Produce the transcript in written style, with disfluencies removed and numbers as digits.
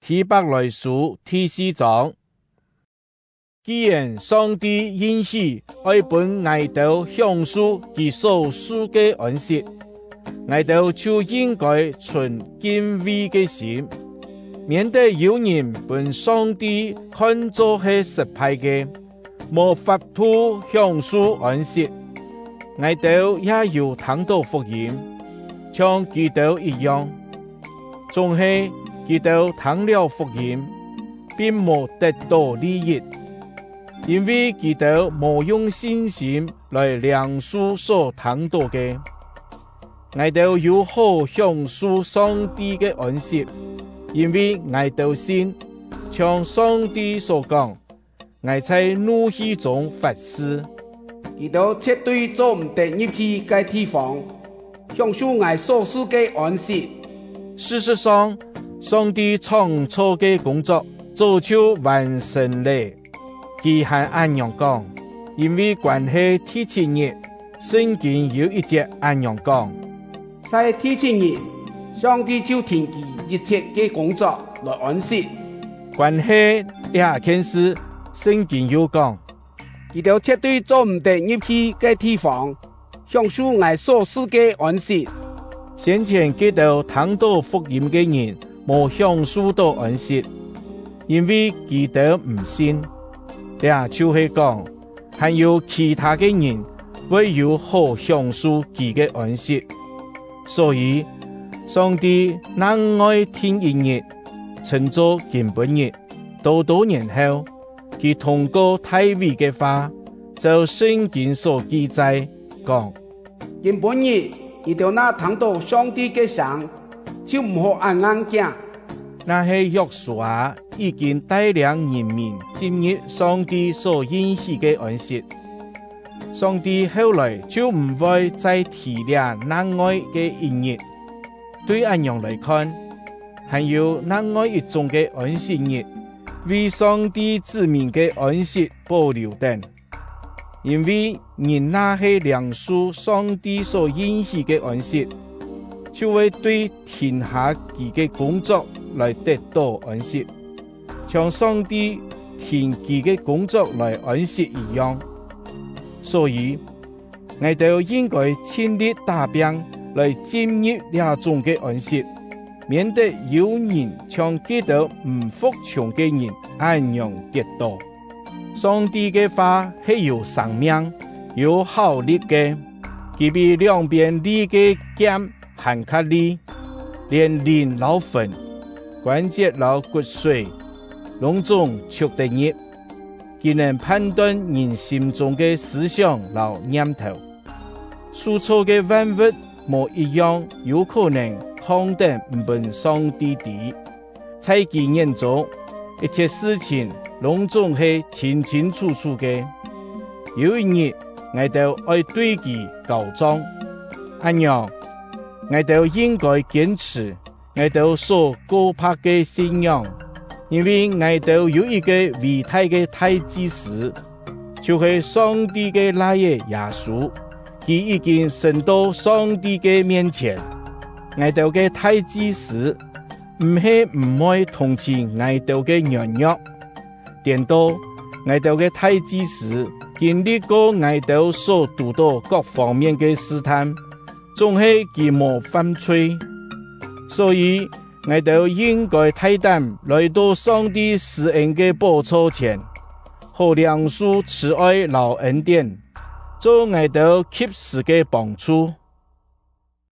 希伯來書第4章。既然上帝允許愛本我哋享受佢所賜嘅安息，我哋就應該存敬畏嘅心，免得有人本上帝看作係失敗嘅，無法度享受安息。我哋也要聽到福音，像基督一樣，總係基督聽了福音，並無得到利益。因為基督冇用信心來量數所聽到嘅，我哋要好享受上帝嘅安息，因為我哋信，像上帝所講，我在怒氣中發誓，基督絕對做唔得入去嘅地方，享受我所賜嘅安息。事實上，上帝創造嘅工作早就完成了。佢係按樣講，因為關係第7日，聖經有一節按樣講，在第7日，上帝就停止一切嘅工作來安息。關係這件事，聖經有講，基督絕對做唔得入去嘅地方，享受我所賜嘅安息。先前基督聽到福音嘅人，冇享受到安息，因為基督唔信。這就是講，還有其他嘅人會有好享受佢嘅安息。所以，上帝能愛天一日，稱作金本日。多年後，佢通過大衛嘅話，就聖經所記載講：金本日，伊就那聽到上帝嘅聲，就唔好按硬驚。那係約書亞已經帶領人民進入上帝所應許嘅安息。上帝後來就唔會再提了難愛嘅一日。對按樣來看，還有難愛一種嘅安息日，為上帝子民嘅安息保留等。因為人那係量數上帝所應許嘅安息，就會對天下佢嘅工作來得到安息，像上帝天佢嘅工作來安息一樣。所以，我哋應該盡力打拼來進入這種嘅安息，免得有人像基督唔服從嘅人按樣跌倒。上帝嘅話係有生命、有效力嘅，佢比兩邊利嘅劍還較利，連靈老魂、關節老骨髓，攏總觸得入，佢能判斷人心中嘅思想老念頭。所造嘅萬物冇一樣有可能抗得唔本上帝的，在佢眼中，一切事情攏總係清清楚楚嘅。有一日，我哋愛對佢告狀，按樣，我哋應該堅持我哋所高拍嘅信仰，因為我哋有一個偉大嘅大祭司，就係上帝嘅那耶穌，佢已經升到上帝嘅面前。我哋嘅大祭司唔係唔會同情我哋嘅軟弱，顛倒我哋嘅大祭司經歷過我哋所遇到各方面嘅試探，總係佢冇犯罪。所以我哋應該大膽來到上帝施恩嘅寶座前，好量數慈愛老恩典，做我哋及時嘅幫助。